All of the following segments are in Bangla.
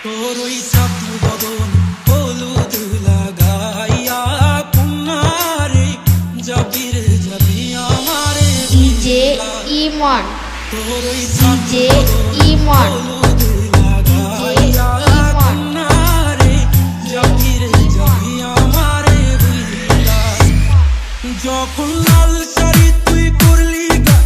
তোর ওই চাঁদ বদন হলুদ লাগাইয়া কুমারে যাবি রে যাবি আমারে ডিজে ইমন তোর ওই চাঁদ ডিজে ইমন হলুদ লাগাইয়া কুমারে যাবি রে যাবি আমারে বুইলা যখন লাল শাড়ি তুই পরলি গা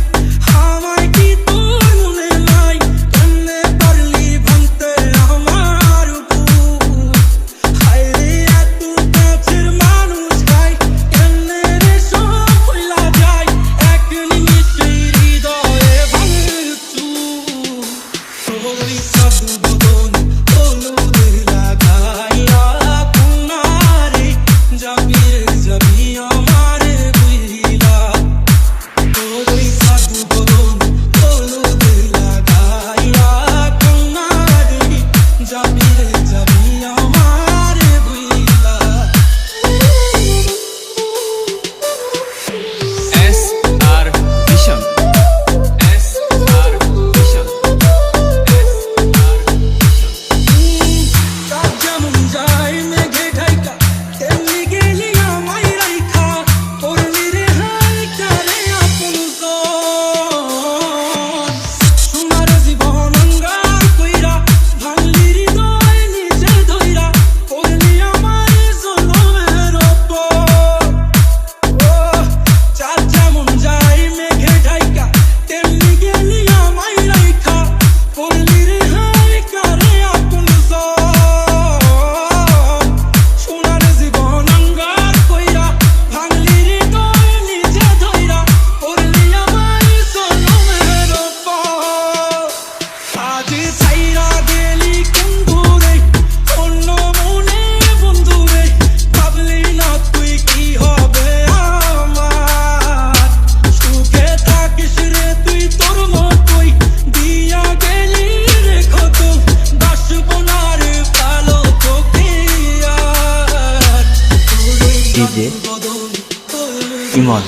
আমায় কি তোর মনে নাই কেমনে পারলি ভাঙতে আমার বুক হায় রে এত কাছের মানুষ গাই কেমনে রে সব ভুলা যায় এক নিমিষে হৃদয়ে ভাঙচু তোর ওই সাধু বদন হলুদ লাগাইয়া কুমারে যাবি রে যাবি আমারে বুইলা তোর ওই সাধু বদন হলুদ লাগাইয়া কুমারে যাবি রে যাবি আমারে বুইলা SR Vision SR Vision চাঁদ যেমন যায় মেঘে ঢাইকা তেমনি গেলি আমায় রাইখা করলি রে হাইকা রে আপনজন সোনার জীবন অঙ্গার কইরা ভাঙলি হৃদয় নিজে ধইরা করলি আমায় জনমের ওপর ও চাঁদ যেমন যায় মেঘে ঢাইকা তেমনি গেলি আমায় রাইখা করলি রে হাইকা রে আপনজন সোনার জীবন অঙ্গার কইরা ভাঙলি হৃদয় নিজে ধইরা করলি আমায় জনমের ওপর আজ ছাইরা গেলি কুন্দুরে অন্য মনে বন্ধুরে ভাবলি না তুই কি হবে আমার সুখে থাকিস রে তুই তোর মতোই দিয়া গেলি রে কত বাসবো না রে ভালো তোকে আর ডিজে বদন ইমন